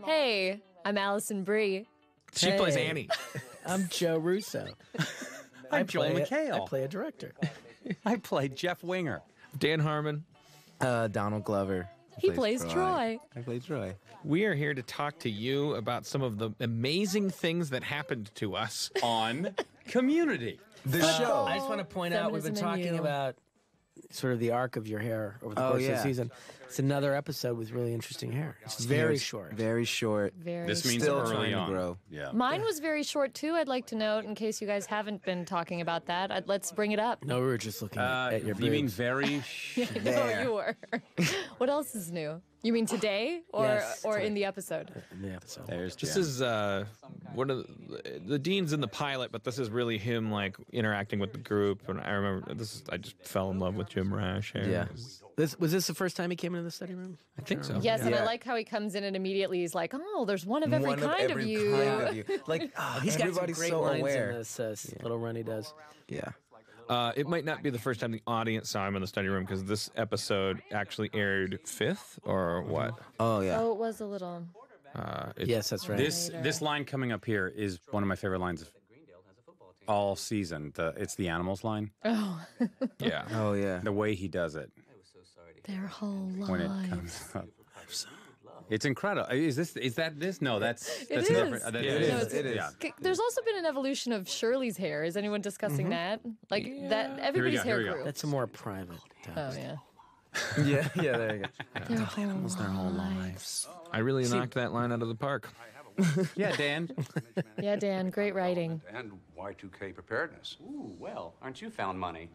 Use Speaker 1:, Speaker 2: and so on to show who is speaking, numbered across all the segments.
Speaker 1: Hey, I'm Allison Brie.
Speaker 2: She plays Annie.
Speaker 3: I'm Joe Russo.
Speaker 4: I'm Joel McHale.
Speaker 3: I play a director.
Speaker 4: I play Jeff Winger.
Speaker 2: Dan Harmon.
Speaker 5: Donald Glover.
Speaker 1: He plays Troy.
Speaker 5: I play Troy.
Speaker 2: We are here to talk to you about some of the amazing things that happened to us.
Speaker 4: On Community.
Speaker 5: The show.
Speaker 3: I just want to point out we've been
Speaker 1: Feminism in
Speaker 3: talking
Speaker 1: you.
Speaker 3: about sort of the arc of your hair over the course of the
Speaker 5: yeah.
Speaker 3: season. It's another episode with really interesting hair. It's very
Speaker 5: Huge,
Speaker 3: short.
Speaker 5: Very short.
Speaker 1: Very
Speaker 4: This means
Speaker 5: Still
Speaker 4: early
Speaker 5: trying to
Speaker 4: on.
Speaker 5: grow.
Speaker 4: Yeah.
Speaker 1: Mine was very short too. I'd like to note, in case you guys haven't been talking about that. Let's bring it up.
Speaker 3: No, we were just looking at your
Speaker 4: you mean
Speaker 3: boobs.
Speaker 4: very?
Speaker 1: No, you were. What else is new? You mean today or
Speaker 3: Yes,
Speaker 1: or
Speaker 3: today.
Speaker 1: in the episode?
Speaker 3: in the episode.
Speaker 4: There's
Speaker 2: This
Speaker 4: Jen.
Speaker 2: is one of the Dean's in the pilot, but this is really him like interacting with the group. And I remember I just fell in love with Jim Rash.
Speaker 5: Yeah.
Speaker 3: Was this the first time he came into the study room?
Speaker 2: I think so.
Speaker 1: Yes, and I
Speaker 5: Yeah.
Speaker 1: like how he comes in and immediately he's like, "Oh, there's one of every kind of you."
Speaker 5: kind of you. Like,
Speaker 3: He's got some
Speaker 5: everybody's
Speaker 3: great
Speaker 5: so
Speaker 3: lines
Speaker 5: aware.
Speaker 3: in this little run he does.
Speaker 5: Yeah.
Speaker 2: It might not be the first time the audience saw him in the study room because this episode actually aired 5th or what?
Speaker 5: Oh, yeah.
Speaker 1: Oh, it was a little.
Speaker 3: Yes, that's right.
Speaker 4: This line coming up here is one of my favorite lines of all season. It's the animals line.
Speaker 2: Yeah.
Speaker 5: Oh, yeah.
Speaker 4: The way he does it
Speaker 1: Their whole
Speaker 4: when it
Speaker 1: lives.
Speaker 4: comes up. It's incredible. Is that this? No, that's
Speaker 1: is.
Speaker 4: different. That-
Speaker 2: Yeah,
Speaker 4: it
Speaker 2: it
Speaker 4: is.
Speaker 5: is. It is.
Speaker 4: Yeah.
Speaker 1: There's also been an evolution of Shirley's hair. Is anyone discussing that? Like that? Everybody's
Speaker 4: Here we
Speaker 1: hair
Speaker 4: go.
Speaker 1: grew.
Speaker 3: That's a more private
Speaker 1: Oh
Speaker 3: topic.
Speaker 1: yeah.
Speaker 5: Yeah, there you go.
Speaker 1: Their whole lives.
Speaker 2: I really knocked that line out of the park.
Speaker 4: Yeah, Dan.
Speaker 1: Yeah, Dan, great writing.
Speaker 6: And Y2K preparedness.
Speaker 7: Ooh, well, aren't you found money?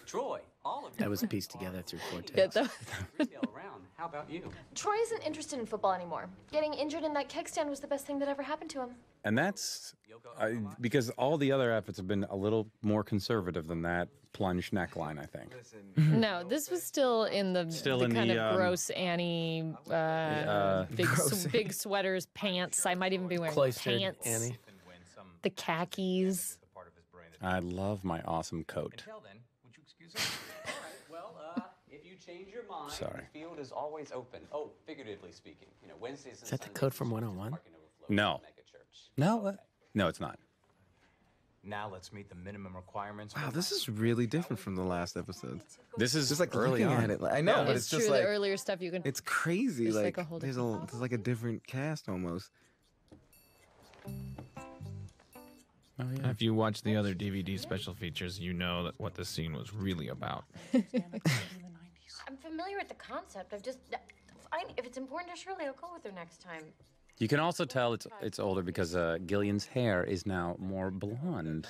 Speaker 7: Troy, all of you.
Speaker 3: That was pieced together through 4
Speaker 1: Yeah,
Speaker 3: takes.
Speaker 7: Still around. How about you?
Speaker 8: Troy isn't interested in football anymore. Getting injured in that keg stand was the best thing that ever happened to him.
Speaker 4: And that's because all the other efforts have been a little more conservative than that plunge neckline, I think.
Speaker 1: no, this was still in the
Speaker 4: in
Speaker 1: kind
Speaker 4: the,
Speaker 1: of gross Annie, big sweaters, pants. I might even be wearing
Speaker 3: Cloistered
Speaker 1: pants.
Speaker 3: Annie.
Speaker 1: The khakis.
Speaker 4: I love my awesome coat.
Speaker 7: Until then, would you excuse us? All right, well, if you change your mind,
Speaker 4: Sorry.
Speaker 7: the field is always open. Oh, figuratively speaking. You know, Wednesdays and
Speaker 3: Is that the
Speaker 7: Sundays,
Speaker 3: code from 101?
Speaker 7: parking overflow
Speaker 4: No.
Speaker 7: Mega church.
Speaker 4: No, it's not.
Speaker 9: Now let's meet the minimum requirements.
Speaker 5: Wow, this is really different from the last episode.
Speaker 4: This is
Speaker 5: Just like
Speaker 4: early
Speaker 5: looking
Speaker 4: on.
Speaker 5: at it. I know, but
Speaker 1: It's
Speaker 5: it's
Speaker 1: true.
Speaker 5: just
Speaker 1: The
Speaker 5: like
Speaker 1: earlier stuff you can.
Speaker 5: it's crazy.
Speaker 1: It's
Speaker 5: Like,
Speaker 1: like a whole
Speaker 5: there's like a different cast almost.
Speaker 2: If you watch the other DVD special features, you know that what this scene was really about.
Speaker 8: I'm familiar with the concept. Fine. If it's important to Shirley, I'll go with her next time.
Speaker 4: You can also tell it's older because Gillian's hair is now more blonde.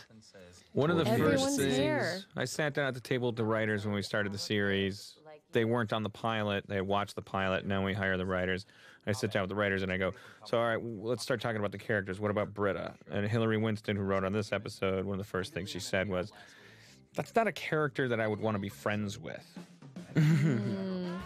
Speaker 2: One of the
Speaker 1: Everyone's
Speaker 2: first things
Speaker 1: hair.
Speaker 2: I sat down at the table with the writers when we started the series. They weren't on the pilot. They had watched the pilot. Now we hire the writers. I sit down with the writers and I go, so all right, let's start talking about the characters. What about Britta? And Hillary Winston, who wrote on this episode, one of the first things she said was, that's not a character that I would want to be friends with. And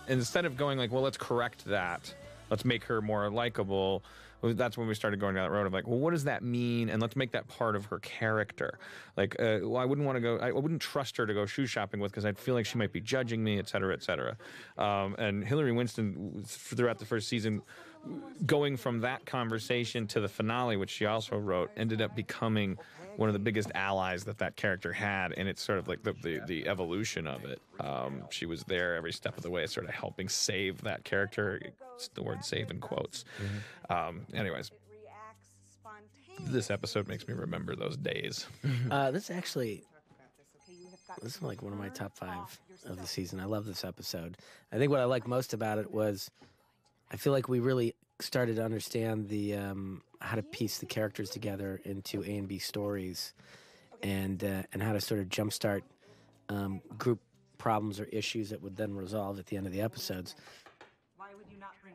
Speaker 2: instead of going like, well, let's correct that. Let's make her more likable. That's when we started going down that road of like, well, what does that mean? And let's make that part of her character. Like, well, I wouldn't want to go, I wouldn't trust her to go shoe shopping with because I'd feel like she might be judging me, et cetera, et cetera. And Hillary Winston, throughout the first season, going from that conversation to the finale, which she also wrote, ended up becoming one of the biggest allies that character had. And it's sort of like the evolution of it. She was there every step of the way, sort of helping save that character. It's the word save in quotes. Anyways, this episode makes me remember those days.
Speaker 3: This is like one of my top 5 of the season. I love this episode. I think what I like most about it was I feel like we really started to understand the how to piece the characters together into A and B stories, and how to sort of jumpstart group problems or issues that would then resolve at the end of the episodes.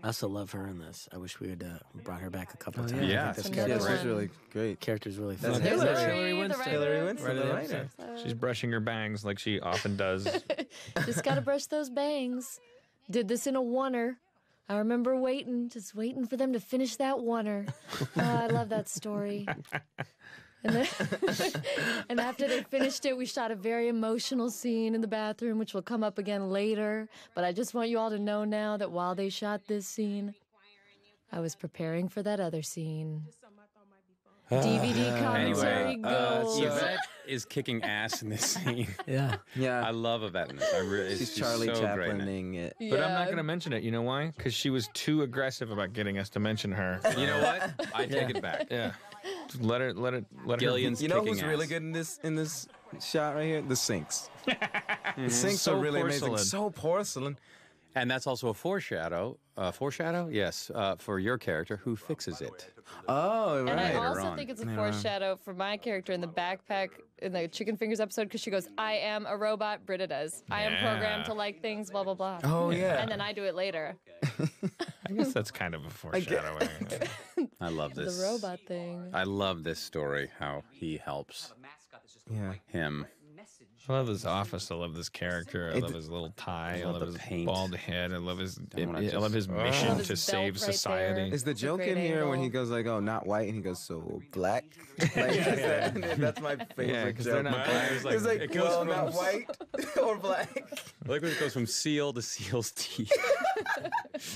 Speaker 3: I also love her in this. I wish we had brought her back a couple of times.
Speaker 4: Yeah.
Speaker 3: I think this
Speaker 1: Another
Speaker 3: character,
Speaker 5: She's really great.
Speaker 3: character's really fun.
Speaker 5: That's
Speaker 1: There's
Speaker 5: Hillary.
Speaker 1: Hillary, the writer.
Speaker 5: Hillary Winston, the
Speaker 3: Right
Speaker 5: writer.
Speaker 2: She's brushing her bangs like she often does.
Speaker 1: Just gotta brush those bangs. Did this in a oneer. I remember just waiting for them to finish that oneer. Oh, I love that story. And, then, and after they finished it, we shot a very emotional scene in the bathroom, which will come up again later. But I just want you all to know now that while they shot this scene, I was preparing for that other scene. DVD commentary
Speaker 4: Anyway,
Speaker 1: gold.
Speaker 4: Yvette is kicking ass in this scene.
Speaker 3: Yeah.
Speaker 5: Yeah.
Speaker 4: I love Yvette in this.
Speaker 5: She's
Speaker 4: she's
Speaker 5: Charlie
Speaker 4: so great in it.
Speaker 5: Chaplining it.
Speaker 2: But I'm not going to mention it. You know why? Because she was too aggressive about getting us to mention her.
Speaker 4: You know what? I take it back.
Speaker 2: Yeah. Just let her.
Speaker 4: Gillian's
Speaker 5: You know
Speaker 4: kicking
Speaker 5: who's really
Speaker 4: ass.
Speaker 5: good in this shot right here? The sinks. The sinks
Speaker 2: So
Speaker 5: are really
Speaker 2: porcelain.
Speaker 5: amazing. So porcelain.
Speaker 4: And that's also a foreshadow. Foreshadow? Yes. For your character who fixes it.
Speaker 5: Oh,
Speaker 10: And I
Speaker 5: right.
Speaker 10: also
Speaker 4: on.
Speaker 10: think it's a foreshadow for my character in the backpack in the Chicken Fingers episode because she goes, I am a robot, Britta does. I am programmed to like things, blah, blah, blah.
Speaker 5: Oh, yeah.
Speaker 10: And then I do it later.
Speaker 2: I guess that's kind of a foreshadowing.
Speaker 4: I love
Speaker 10: The
Speaker 4: this.
Speaker 10: robot thing.
Speaker 4: I love this story, how he helps
Speaker 5: Yeah.
Speaker 4: him.
Speaker 2: I love his office. I love this character. I love his little tie. I love
Speaker 4: the
Speaker 2: his
Speaker 4: paint.
Speaker 2: bald head. I love his.
Speaker 4: I wanna
Speaker 2: I love his
Speaker 4: just-
Speaker 2: mission
Speaker 10: Love
Speaker 2: to
Speaker 10: his
Speaker 2: save
Speaker 10: belt right
Speaker 2: society.
Speaker 10: there.
Speaker 5: Is the joke
Speaker 10: great
Speaker 5: in here when
Speaker 10: angle.
Speaker 5: he goes like, "Oh, not white," and he goes, "So black"? Like, that's my favorite.
Speaker 2: Yeah, 'cause
Speaker 5: joke.
Speaker 2: they're not black.
Speaker 5: It's like,
Speaker 4: it goes
Speaker 5: well,
Speaker 4: from-
Speaker 5: not white or black.
Speaker 4: I like when it goes from seal to seal's teeth.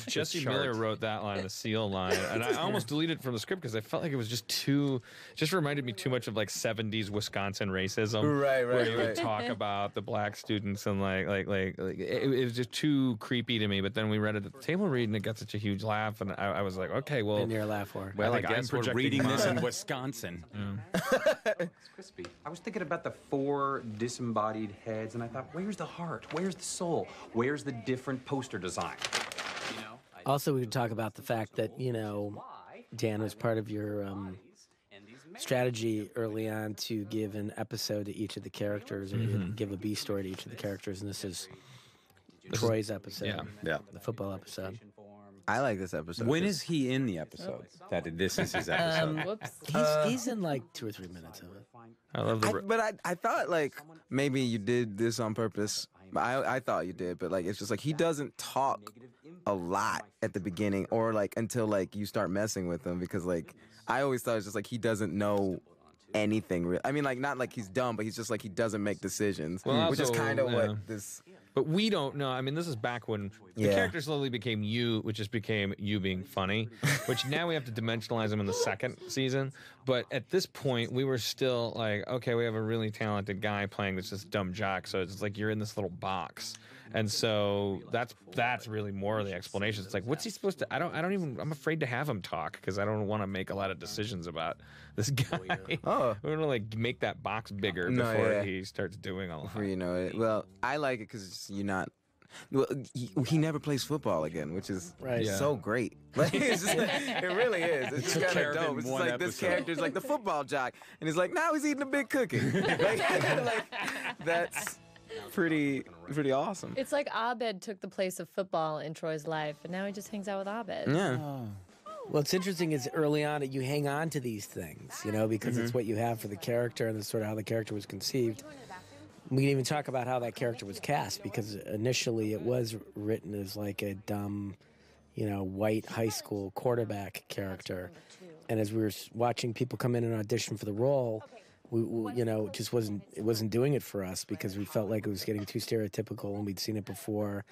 Speaker 2: Jesse
Speaker 4: chart.
Speaker 2: Miller wrote that line, the seal line, and I almost deleted it from the script because I felt like it was just too. Just reminded me too much of like '70s Wisconsin racism.
Speaker 5: Right,
Speaker 2: Where
Speaker 5: right,
Speaker 2: you would
Speaker 5: right.
Speaker 2: talk about the black students and it was just too creepy to me. But then we read it at the table read and it got such a huge laugh, and I was like, okay, well,
Speaker 3: And you're a laugh for.
Speaker 4: Well, I
Speaker 2: think I'm
Speaker 4: guess we're
Speaker 2: projecting
Speaker 4: reading this
Speaker 2: mine.
Speaker 4: in Wisconsin.
Speaker 9: It's crispy. I was thinking about the 4 disembodied heads, and I thought, where's the heart? Where's the soul? Where's the different poster design? You know,
Speaker 3: Also, we could talk about the fact that, Dan, was part of your strategy early on to give an episode to each of the characters, or give a B story to each of the characters, and this is Troy's episode,
Speaker 4: Yeah.
Speaker 3: the football episode.
Speaker 5: I like this episode.
Speaker 4: When is he in the episode? This is his episode.
Speaker 10: Whoops.
Speaker 3: He's in like 2 or 3 minutes of it.
Speaker 2: I love the.
Speaker 5: But I thought like maybe you did this on purpose. I thought you did, but like it's just like he doesn't talk a lot at the beginning or like until like you start messing with him because like I always thought it's just like he doesn't know anything real. I mean like not like he's dumb, but he's just like he doesn't make decisions,
Speaker 2: Well,
Speaker 5: which is
Speaker 2: also,
Speaker 5: kind of
Speaker 2: yeah.
Speaker 5: what this.
Speaker 2: But we don't know. I mean, this is back when the
Speaker 5: Yeah.
Speaker 2: character slowly became you, which just became you being funny, which now we have to dimensionalize him in the second season. But at this point, we were still like, okay, we have a really talented guy playing this just dumb jock. So it's like you're in this little box. And so that's really more of the explanation. It's like, what's he supposed to? I'm afraid to have him talk because I don't want to make a lot of decisions about this guy.
Speaker 5: Oh.
Speaker 2: We want to like make that box bigger
Speaker 5: No,
Speaker 2: before
Speaker 5: yeah.
Speaker 2: he starts doing all
Speaker 5: Before
Speaker 2: that.
Speaker 5: you know it. Well, I like it because you're not. Well, he never plays football again, which is
Speaker 3: Right.
Speaker 2: Yeah.
Speaker 5: so great. Like, it's just, it really is. It's just kind of
Speaker 4: character
Speaker 5: dope.
Speaker 4: in
Speaker 5: It's just
Speaker 4: one
Speaker 5: like this
Speaker 4: episode.
Speaker 5: character's like the football jock, and he's like, now he's eating a big cookie. like, that's pretty awesome.
Speaker 10: It's like Abed took the place of football in Troy's life, and now he just hangs out with Abed.
Speaker 5: Yeah.
Speaker 3: Well, it's interesting is early on that you hang on to these things, because it's what you have for the character and it's sort of how the character was conceived. We can even talk about how that character was cast because initially it was written as like a dumb, white high school quarterback character. And as we were watching people come in and audition for the role, we it just wasn't doing it for us because we felt like it was getting too stereotypical and we'd seen it before.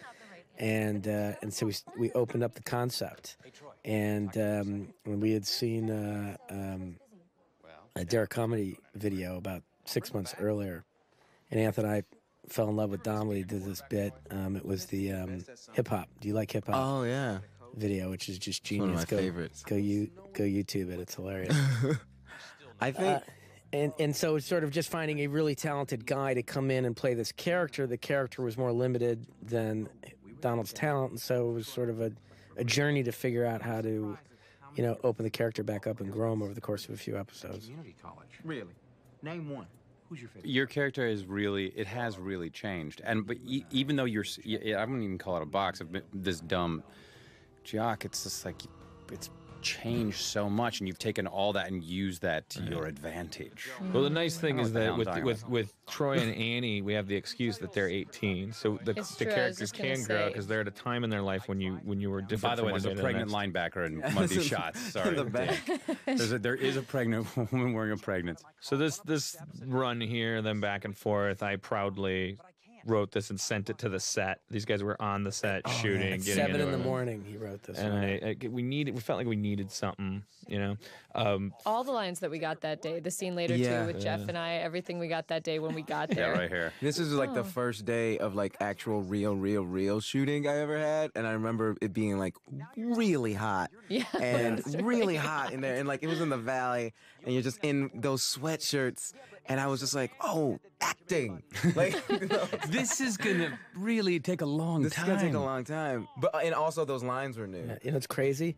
Speaker 3: And so we opened up the concept. And when we had seen a Derek Comedy video about 6 months earlier, and Anthony and I fell in love with Donnelly, did this bit. It was the hip-hop. Do you like hip-hop?
Speaker 5: Oh yeah.
Speaker 3: Video, which is just
Speaker 5: One
Speaker 3: genius.
Speaker 5: of my favorites.
Speaker 3: Go YouTube it. It's hilarious.
Speaker 5: I think.
Speaker 3: And so it's sort of just finding a really talented guy to come in and play this character. The character was more limited than Donald's talent, and so it was sort of a journey to figure out how to, open the character back up and grow him over the course of a few episodes.
Speaker 9: Community college.
Speaker 7: Really? Name one. Who's your favorite?
Speaker 4: Your character has really changed. But even though I wouldn't even call it a box of this dumb jock, it's just like it's changed so much, and you've taken all that and used that to your advantage.
Speaker 2: Well, the nice thing
Speaker 4: I
Speaker 2: is
Speaker 4: don't know what the
Speaker 2: that
Speaker 4: hell I'm
Speaker 2: with,
Speaker 4: talking
Speaker 2: with Troy and Annie, we have the excuse that they're 18, so the
Speaker 10: It's true, I was
Speaker 2: characters
Speaker 10: just gonna
Speaker 2: can grow
Speaker 10: say.
Speaker 2: because they're at a time in their life when you were different.
Speaker 4: By the way,
Speaker 2: from
Speaker 4: there's
Speaker 2: one
Speaker 4: a
Speaker 2: day to the
Speaker 4: pregnant
Speaker 2: next.
Speaker 4: linebacker in one of these shots. Sorry.
Speaker 5: In the back.
Speaker 4: There is a pregnant woman wearing a pregnant.
Speaker 2: So this run here, then back and forth, I proudly wrote this and sent it to the set. These guys were on the set shooting.
Speaker 3: At
Speaker 2: getting
Speaker 3: 7
Speaker 2: into
Speaker 3: in the
Speaker 2: it.
Speaker 3: morning, he wrote this.
Speaker 2: And we felt like we needed something,
Speaker 10: All the lines that we got that day, the scene later
Speaker 5: Yeah.
Speaker 10: too with Jeff and I, everything we got that day when we got there.
Speaker 4: Yeah, right here.
Speaker 5: This is like the first day of like actual real shooting I ever had, and I remember it being like really hot.
Speaker 10: Yeah.
Speaker 5: And really hot in there, and like it was in the valley, and you're just in those sweatshirts, and I was just like, oh, acting. Like
Speaker 4: This is gonna really take a long
Speaker 5: this is gonna take a long time. But and also those lines were new.
Speaker 3: Yeah, you know, it's crazy.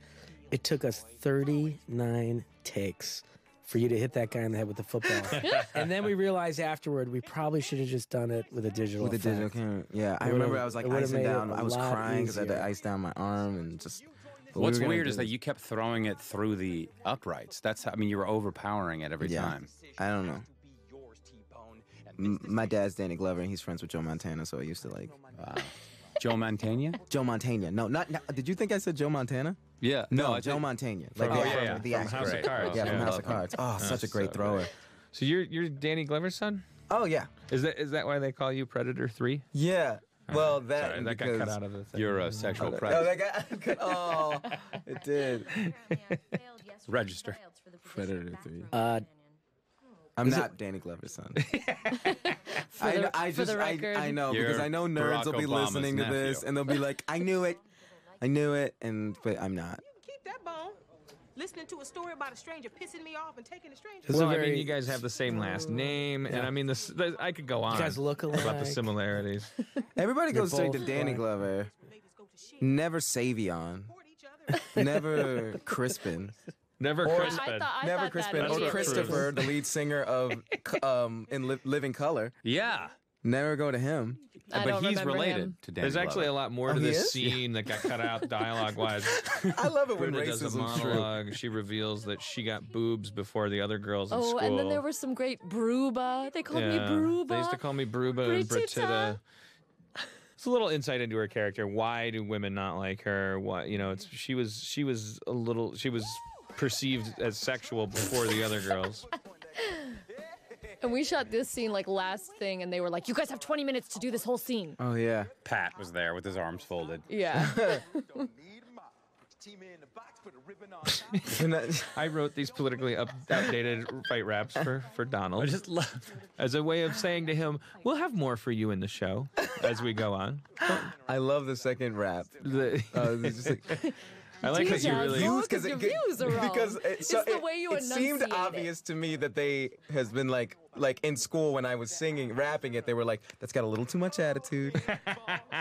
Speaker 3: It took us 39 takes for you to hit that guy in the head with the football. And then we realized afterward we probably should have just done it with a digital
Speaker 5: With the digital
Speaker 3: effect.
Speaker 5: camera, yeah. I
Speaker 3: It would've-
Speaker 5: remember I was like
Speaker 3: it would've
Speaker 5: icing
Speaker 3: made it
Speaker 5: down.
Speaker 3: a
Speaker 5: I was
Speaker 3: lot
Speaker 5: crying because I had to
Speaker 3: easier.
Speaker 5: ice down my arm and just. but we
Speaker 4: What's
Speaker 5: were gonna
Speaker 4: weird
Speaker 5: do
Speaker 4: is that
Speaker 5: this.
Speaker 4: you kept throwing it through the uprights. You were overpowering it every
Speaker 5: Yeah.
Speaker 4: time.
Speaker 5: I don't know. My dad's Danny Glover, and he's friends with Joe Montana, so I used to like.
Speaker 4: Joe Montana?
Speaker 5: Joe Montana. No, not. Did you think I said Joe Montana?
Speaker 4: Yeah.
Speaker 5: No,
Speaker 4: I
Speaker 5: Joe
Speaker 4: think-
Speaker 5: Montana.
Speaker 4: Oh,
Speaker 5: the-
Speaker 4: yeah, yeah.
Speaker 5: The
Speaker 2: From
Speaker 5: actor.
Speaker 2: House of
Speaker 4: Great.
Speaker 2: Cards.
Speaker 5: Yeah, from
Speaker 2: Yeah.
Speaker 5: House of Cards. Oh, such a great
Speaker 4: so
Speaker 5: thrower.
Speaker 2: So you're Danny Glover's son?
Speaker 5: Oh yeah,
Speaker 2: Is that why they call you Predator 3?
Speaker 5: yeah. Well, that
Speaker 2: Sorry, that got
Speaker 5: because
Speaker 2: cut out of the thing.
Speaker 4: You're a sexual
Speaker 5: Oh,
Speaker 4: predator.
Speaker 5: that got. Oh, it did.
Speaker 4: Register.
Speaker 5: Predator 3.
Speaker 3: Uh,
Speaker 5: I'm not Danny Glover's son.
Speaker 10: For the record.
Speaker 5: I know
Speaker 4: You're
Speaker 5: because I know nerds
Speaker 4: Barack
Speaker 5: will be
Speaker 4: Obama's
Speaker 5: listening to this
Speaker 4: nephew.
Speaker 5: and they'll be like, I knew it, but I'm not.
Speaker 11: Keep that bone. Listening to a story about a stranger pissing me off and taking a stranger.
Speaker 3: This is a
Speaker 2: Well, I
Speaker 3: very-
Speaker 2: mean, you guys have the same last name, and I mean, I could go on.
Speaker 3: guys look
Speaker 2: about the
Speaker 3: alike.
Speaker 2: similarities.
Speaker 5: Everybody goes straight to
Speaker 3: both
Speaker 5: Danny
Speaker 3: black.
Speaker 5: Glover. Never Savion. Never Crispin.
Speaker 2: Never
Speaker 5: Or-
Speaker 2: Crispin.
Speaker 10: I
Speaker 5: Never
Speaker 10: thought
Speaker 5: Crispin.
Speaker 10: that
Speaker 5: Or
Speaker 10: immediately.
Speaker 5: Christopher, the lead singer of Living Color.
Speaker 4: Yeah.
Speaker 5: Never go to him.
Speaker 10: I
Speaker 4: But
Speaker 10: don't
Speaker 4: he's
Speaker 10: remember
Speaker 4: related
Speaker 10: him.
Speaker 4: to Danny
Speaker 2: There's actually a
Speaker 4: Glover.
Speaker 2: lot more
Speaker 5: Oh,
Speaker 2: to
Speaker 5: he
Speaker 2: this
Speaker 5: is?
Speaker 2: scene that got cut out dialogue-wise.
Speaker 5: I love it when
Speaker 2: Britta does a
Speaker 5: racism's true.
Speaker 2: monologue. She reveals that she got boobs before the other girls in
Speaker 10: Oh,
Speaker 2: school.
Speaker 10: and then there was some great Bruba. They called me Bruba.
Speaker 2: They used to call me Bruba and
Speaker 10: Britita.
Speaker 2: Britta. It's a little insight into her character. Why do women not like her? What she was perceived as sexual before the other girls.
Speaker 10: And we shot this scene like last thing, and they were like, "You guys have 20 minutes to do this whole scene."
Speaker 5: Oh yeah.
Speaker 4: Pat was there with his arms folded.
Speaker 10: Yeah.
Speaker 2: I wrote these politically outdated fight raps for Donald.
Speaker 4: I just love.
Speaker 2: As a way of saying to him, we'll have more for you in the show as we go on.
Speaker 5: I love the second rap. It's just like,
Speaker 2: I like that you really.
Speaker 10: Views, because your views are wrong.
Speaker 5: Because
Speaker 10: It's the way you
Speaker 5: it seemed
Speaker 10: enunciate it.
Speaker 5: obvious to me that they has been like in school when I was rapping it, they were like, that's got a little too much attitude.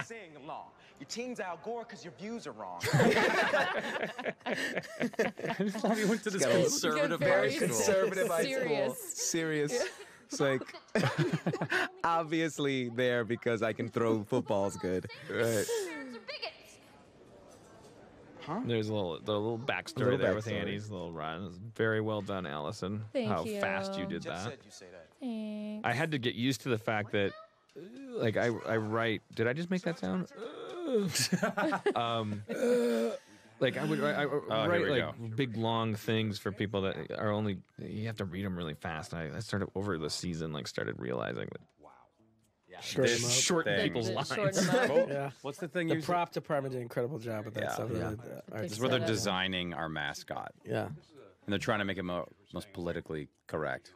Speaker 7: Sing along. Your team's Al Gore because your views are wrong.
Speaker 4: I just love he went to this
Speaker 5: got a-
Speaker 4: conservative
Speaker 10: very
Speaker 4: high school.
Speaker 5: Conservative high school.
Speaker 10: Serious.
Speaker 5: Serious. It's like obviously there because I can throw footballs good. Right.
Speaker 2: There's a little backstory
Speaker 5: Little
Speaker 2: there with
Speaker 5: backstory.
Speaker 2: Annie's little run. It's very well done, Allison.
Speaker 10: Thank
Speaker 2: How
Speaker 10: you.
Speaker 2: fast you did
Speaker 7: Jeff
Speaker 2: that.
Speaker 7: said you say that.
Speaker 10: Thanks.
Speaker 2: I had to get used to the fact that, like, I write. Did I just make that sound? Like I would I write
Speaker 4: we
Speaker 2: like big long things for people that are only you have to read them really fast. And I started over the season started realizing that
Speaker 3: Shorten them up.
Speaker 2: short
Speaker 4: Thing.
Speaker 2: people's
Speaker 10: The-
Speaker 2: lines.
Speaker 10: shorten them up.
Speaker 3: Yeah.
Speaker 4: What's the thing
Speaker 3: The
Speaker 4: you
Speaker 3: prop department did an incredible job with that
Speaker 4: Yeah.
Speaker 3: stuff.
Speaker 5: Yeah.
Speaker 4: This is where they're designing our mascot,
Speaker 3: Yeah.
Speaker 4: and they're trying to make it most politically correct.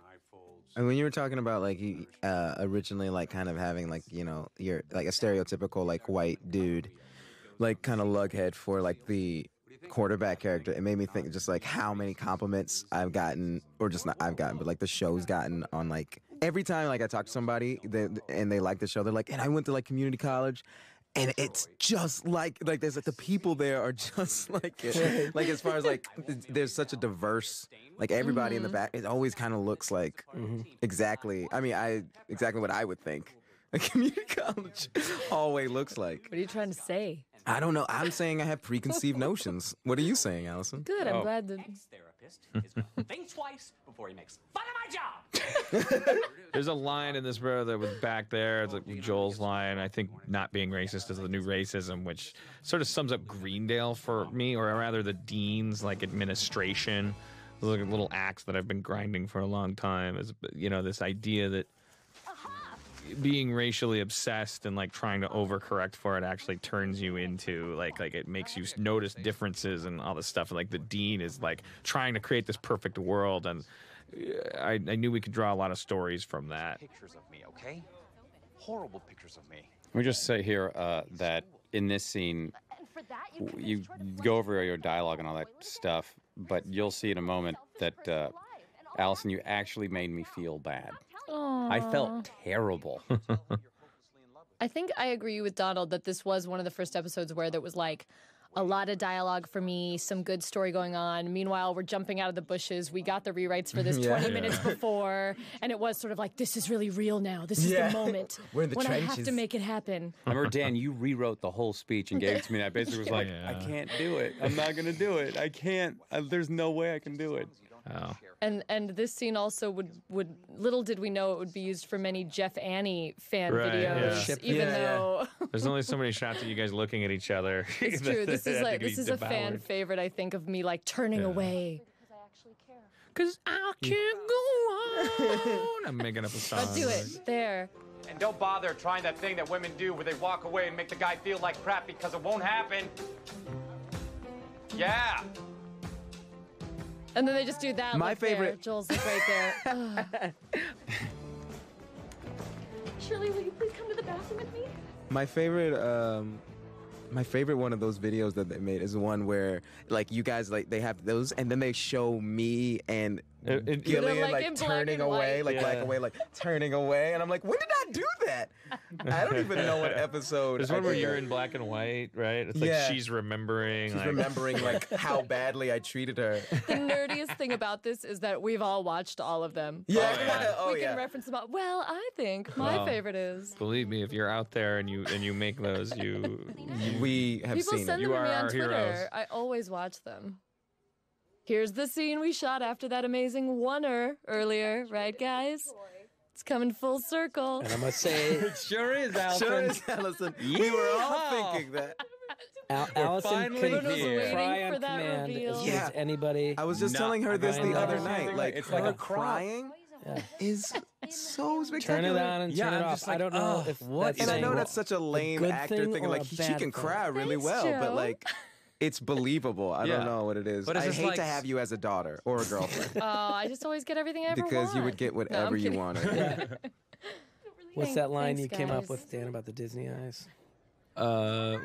Speaker 5: And when you were talking about like you originally like kind of having like you're like a stereotypical like white dude, like kind of lughead for like the quarterback character, it made me think just like how many compliments I've gotten, or just not I've gotten, but like the show's gotten on like every time like I talk to somebody and they like the show, they're like, and I went to like community college. And it's just like there's like the people there are just like it. Like as far as like there's such a diverse like everybody in the back. It always kind of looks like exactly. I mean, exactly what I would think a community college hallway looks like.
Speaker 10: What are you trying to say?
Speaker 5: I don't know. I'm saying I have preconceived notions. What are you saying, Allison?
Speaker 10: Good. I'm glad that.
Speaker 7: Therapist is going to think twice before he makes fun of my job.
Speaker 2: There's a line in this bro that was back there. It's like Joel's line. I think not being racist is the new racism, which sort of sums up Greendale for me, or rather the dean's administration. Those are little axe that I've been grinding for a long time. Is this idea that being racially obsessed and like trying to overcorrect for it actually turns you into like it makes you notice differences and all this stuff. Like the dean is like trying to create this perfect world, and I knew we could draw a lot of stories from that.
Speaker 9: Pictures of me, okay? Horrible pictures of me.
Speaker 4: Let me just say here that in this scene, you go over your dialogue and all that stuff, but you'll see in a moment that, Allison, you actually made me feel bad. I felt terrible.
Speaker 10: I think I agree with Donald that this was one of the first episodes where there was like a lot of dialogue for me, some good story going on. Meanwhile, we're jumping out of the bushes. We got the rewrites for this 20 minutes before, and it was sort of like, this is really real now. This is the moment
Speaker 5: We're in the
Speaker 10: when
Speaker 5: trenches.
Speaker 10: I have to make it happen.
Speaker 4: I remember, Dan, you rewrote the whole speech and gave it to me, and I basically was like, I can't do it. I'm not going to do it. I can't. There's no way I can do it.
Speaker 2: Oh.
Speaker 10: And this scene also would little did we know it would be used for many Jeff Annie fan videos, even though
Speaker 2: there's only so many shots of you guys looking at each other.
Speaker 10: it's true. This is a fan favorite, I think, of me like turning away.
Speaker 2: Because I can't go on. I'm making up a song.
Speaker 10: Let's do it. There.
Speaker 9: And don't bother trying that thing that women do where they walk away and make the guy feel like crap because it won't happen. Yeah.
Speaker 10: And then they just do that.
Speaker 5: My
Speaker 10: look
Speaker 5: favorite-
Speaker 10: There. Joel's like right there.
Speaker 8: Shirley, will you please come to the bathroom with me?
Speaker 5: My favorite one of those videos that they made is the one where like you guys like they have those and then they show me and Gillian
Speaker 10: like,
Speaker 5: like
Speaker 10: in black
Speaker 5: turning
Speaker 10: and
Speaker 5: away,
Speaker 10: white.
Speaker 5: like black away, like turning away, and I'm like, when did I do that? I don't even know what episode.
Speaker 2: There's
Speaker 5: I
Speaker 2: one where
Speaker 5: did
Speaker 2: you're
Speaker 5: that.
Speaker 2: in black and white, right? It's like
Speaker 5: Yeah.
Speaker 2: she's remembering.
Speaker 5: She's
Speaker 2: like,
Speaker 5: remembering like how badly I treated her.
Speaker 10: The nerdiest thing about this is that we've all watched all of them.
Speaker 5: Yeah.
Speaker 10: We can reference them all. Well, I think my favorite is.
Speaker 2: Believe me, if you're out there and you make those,
Speaker 5: We have
Speaker 10: People
Speaker 5: seen
Speaker 10: send
Speaker 5: it.
Speaker 10: them
Speaker 2: You
Speaker 10: to me
Speaker 2: are
Speaker 10: on
Speaker 2: our
Speaker 10: Twitter.
Speaker 2: heroes.
Speaker 10: I always watch them. Here's the scene we shot after that amazing oneer earlier, right, guys? It's coming full circle.
Speaker 3: And I must say,
Speaker 4: It sure is, Allison.
Speaker 5: Sure is, Allison. We were all thinking that.
Speaker 3: Allison
Speaker 4: finally
Speaker 3: could
Speaker 10: Everyone was waiting
Speaker 3: cry
Speaker 10: for
Speaker 3: on
Speaker 10: that
Speaker 3: command
Speaker 10: reveal.
Speaker 3: as
Speaker 5: Yeah.
Speaker 3: good as anybody.
Speaker 5: I was just
Speaker 4: No,
Speaker 5: telling her this
Speaker 3: I
Speaker 5: the other
Speaker 3: know.
Speaker 5: night. Like
Speaker 4: It's
Speaker 5: her
Speaker 4: like a
Speaker 5: crying is so
Speaker 3: Turn
Speaker 5: spectacular.
Speaker 3: it on and
Speaker 4: Yeah,
Speaker 3: turn it
Speaker 4: I'm
Speaker 3: off.
Speaker 4: just like,
Speaker 3: I don't know
Speaker 4: oh,
Speaker 3: if
Speaker 4: what
Speaker 3: that's
Speaker 5: And I
Speaker 3: saying
Speaker 5: know that's such a lame
Speaker 3: good
Speaker 5: actor
Speaker 3: thing
Speaker 5: thing.
Speaker 3: or
Speaker 5: Like
Speaker 3: a
Speaker 5: she
Speaker 3: bad
Speaker 5: can
Speaker 3: thing.
Speaker 5: cry really
Speaker 10: Thanks,
Speaker 5: well, but
Speaker 10: Joe.
Speaker 5: like it's believable. I
Speaker 4: Yeah.
Speaker 5: don't know what it is.
Speaker 4: But it's
Speaker 5: I
Speaker 4: just
Speaker 5: hate
Speaker 4: like-
Speaker 5: to have you as a daughter or a girlfriend
Speaker 10: Oh, I just always get everything I ever
Speaker 5: because
Speaker 10: want.
Speaker 5: you would get
Speaker 10: No, I'm
Speaker 5: whatever you
Speaker 10: kidding.
Speaker 5: wanted.
Speaker 3: What's that line
Speaker 10: Thanks,
Speaker 3: you came up
Speaker 10: guys.
Speaker 3: with, Dan, about the Disney eyes?
Speaker 2: I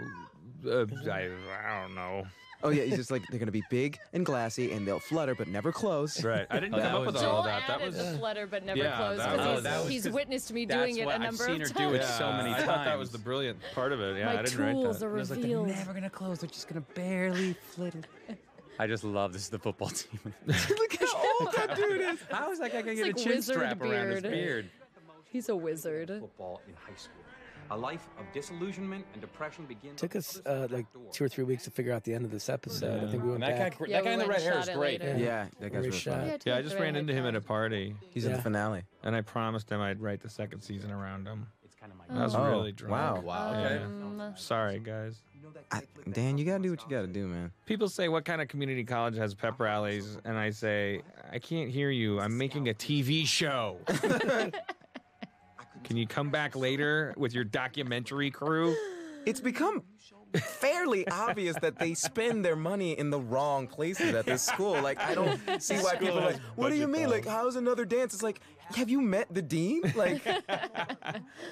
Speaker 2: don't know.
Speaker 5: Oh yeah, he's just like they're gonna be big and glassy and they'll flutter but never close.
Speaker 2: Right. I didn't
Speaker 4: Oh,
Speaker 2: come
Speaker 4: that
Speaker 2: up with
Speaker 4: was-
Speaker 2: all
Speaker 10: Joel
Speaker 2: of that. That
Speaker 10: added
Speaker 2: was.
Speaker 10: the flutter but never
Speaker 2: Yeah,
Speaker 10: closed
Speaker 2: that
Speaker 10: because
Speaker 2: was-
Speaker 4: that was
Speaker 10: he's
Speaker 4: 'cause
Speaker 10: witnessed me
Speaker 4: that's
Speaker 10: doing it
Speaker 4: what
Speaker 10: a
Speaker 4: I've
Speaker 10: number
Speaker 4: seen
Speaker 10: of
Speaker 4: her
Speaker 10: times.
Speaker 4: do it so many
Speaker 2: I thought that
Speaker 4: times.
Speaker 2: was the brilliant part of it. Yeah,
Speaker 10: My
Speaker 2: I didn't write
Speaker 10: tools
Speaker 2: that.
Speaker 10: are
Speaker 4: It was like, they're
Speaker 10: revealed.
Speaker 4: never going to close. They're just going to barely flit it. I just love this is the football team.
Speaker 5: Look how old that dude is.
Speaker 4: How is that guy going to
Speaker 10: It's
Speaker 4: get
Speaker 10: like
Speaker 4: a chin
Speaker 10: wizard
Speaker 4: strap around his
Speaker 10: beard.
Speaker 4: beard?
Speaker 10: He's a wizard.
Speaker 9: Football in high school. A life of disillusionment and depression begins.
Speaker 3: Took us like 2 or 3 weeks to figure out the end of this episode. I think we went
Speaker 4: And
Speaker 3: back.
Speaker 4: that guy in the red hair is great.
Speaker 5: Yeah, that guy's really
Speaker 3: Reshot.
Speaker 5: funny.
Speaker 2: Yeah, I just ran into him at a party,
Speaker 5: He's in the finale.
Speaker 2: and I promised him I'd write the second season around him.
Speaker 9: It's kind of my
Speaker 2: I was
Speaker 5: Oh,
Speaker 2: really drunk.
Speaker 5: wow.
Speaker 4: Wow.
Speaker 2: Yeah. Sorry, guys.
Speaker 5: Dan, you gotta do what you gotta do, man.
Speaker 2: People say, what kind of community college has pep rallies? And I say, I can't hear you. I'm making a TV show. Can you come back later with your documentary crew?
Speaker 5: It's become fairly obvious that they spend their money in the wrong places at this school. Like, I don't see why people are like, what do you mean? Like, how's another dance? It's like, have you met the dean? Like,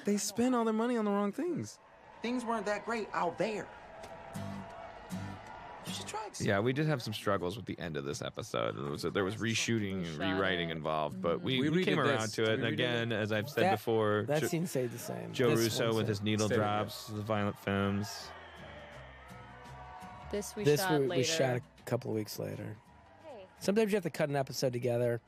Speaker 5: they spend all their money on the wrong things.
Speaker 6: Things weren't that great out there. You should try
Speaker 2: Yeah, we did have some struggles with the end of this episode. There was reshooting and rewriting involved, but we
Speaker 4: We
Speaker 2: came
Speaker 4: redid
Speaker 2: around
Speaker 4: this.
Speaker 2: to it. And
Speaker 4: We redid
Speaker 2: again, as I've said
Speaker 3: That-
Speaker 2: before,
Speaker 3: That scene stayed the same.
Speaker 2: Joe
Speaker 3: This
Speaker 2: Russo
Speaker 3: one
Speaker 2: with
Speaker 3: stayed-
Speaker 2: his needle
Speaker 4: stayed with
Speaker 2: drops, the violent films.
Speaker 10: This we
Speaker 3: This
Speaker 10: shot
Speaker 3: we
Speaker 10: later.
Speaker 3: shot a couple of weeks later. Sometimes you have to cut an episode together,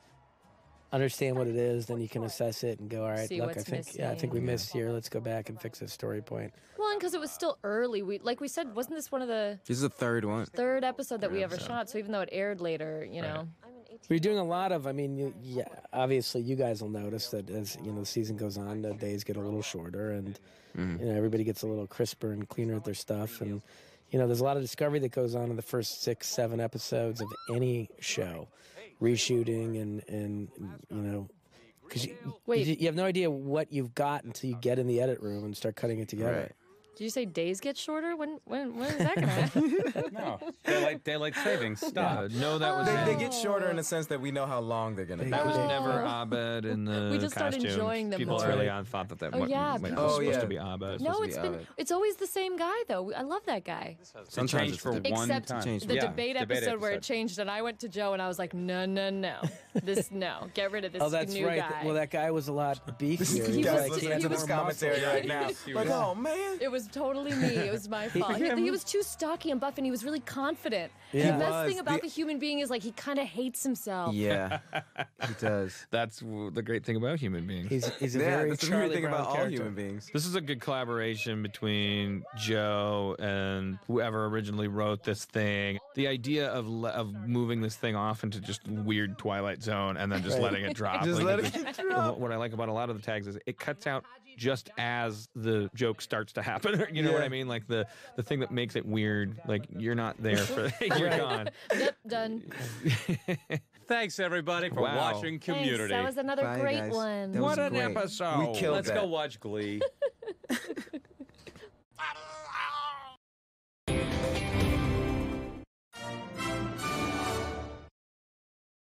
Speaker 3: understand what it is, then you can assess it and go, all right,
Speaker 10: See
Speaker 3: look, I
Speaker 10: what's
Speaker 3: think we missed here. Let's go back and fix this story point.
Speaker 10: Well, and because it was still early, like we said, wasn't this one of the
Speaker 5: This is the third one.
Speaker 10: third episode that we ever shot? So even though it aired later, you know.
Speaker 3: We're doing a lot of, I mean, yeah, obviously you guys will notice that as, the season goes on, the days get a little shorter and, everybody gets a little crisper and cleaner at their stuff. And, there's a lot of discovery that goes on in the first 6, 7 episodes of any show. Reshooting and Because
Speaker 10: Wait.
Speaker 3: you have no idea what you've got until you get in the edit room and start cutting it together.
Speaker 5: Right.
Speaker 10: Did you say days get shorter? When is that gonna happen?
Speaker 4: No, daylight savings. Stop.
Speaker 2: No, that was
Speaker 5: They get shorter in the sense that we know how long they're gonna be.
Speaker 2: that was never Abed in the
Speaker 10: We just started
Speaker 2: costumes.
Speaker 10: enjoying them
Speaker 2: People
Speaker 10: more.
Speaker 2: early on thought that
Speaker 10: Oh, yeah,
Speaker 2: was
Speaker 10: people-
Speaker 2: supposed to be Abed.
Speaker 10: No,
Speaker 5: supposed to be Abed.
Speaker 10: it's always the same guy though. I love that guy.
Speaker 4: It changed for one
Speaker 10: Except
Speaker 4: time.
Speaker 10: the
Speaker 4: Yeah,
Speaker 10: debate episode where it changed, and I went to Joe and I was like, no, get rid of this
Speaker 3: Oh, that's
Speaker 10: new
Speaker 3: right.
Speaker 10: guy.
Speaker 3: Well, that guy was a lot beefier.
Speaker 5: You
Speaker 3: He
Speaker 5: guys
Speaker 3: was-
Speaker 5: listening to this commentary right now. Like, oh man.
Speaker 10: It was totally me. It was my fault. He was too stocky and buff, and he was really confident.
Speaker 3: Yeah.
Speaker 10: The best
Speaker 5: was.
Speaker 10: thing about the human being is like he kind of hates himself.
Speaker 5: Yeah, he does.
Speaker 2: That's the great thing about human beings.
Speaker 3: He's a
Speaker 5: Yeah,
Speaker 3: very
Speaker 5: that's the
Speaker 3: Charlie
Speaker 5: weird thing
Speaker 3: Brown
Speaker 5: about all
Speaker 3: character.
Speaker 5: human beings.
Speaker 2: This is a good collaboration between Joe and whoever originally wrote this thing. The idea of moving this thing off into just weird Twilight Zone and then just letting it drop.
Speaker 5: Just
Speaker 2: Like,
Speaker 5: letting it drop.
Speaker 2: What I like about a lot of the tags is it cuts out just as the joke starts to happen. You know what
Speaker 5: Yeah.
Speaker 2: I mean? Like the thing that makes it weird. Like you're not there for you're gone.
Speaker 10: Yep, done.
Speaker 4: Thanks everybody for
Speaker 2: Wow.
Speaker 4: watching
Speaker 10: Thanks.
Speaker 4: Community.
Speaker 10: That was another
Speaker 5: Bye,
Speaker 10: great
Speaker 5: guys.
Speaker 10: one.
Speaker 5: That was
Speaker 2: What an
Speaker 5: great.
Speaker 2: episode.
Speaker 5: We killed
Speaker 4: Let's
Speaker 5: that.
Speaker 4: go watch Glee.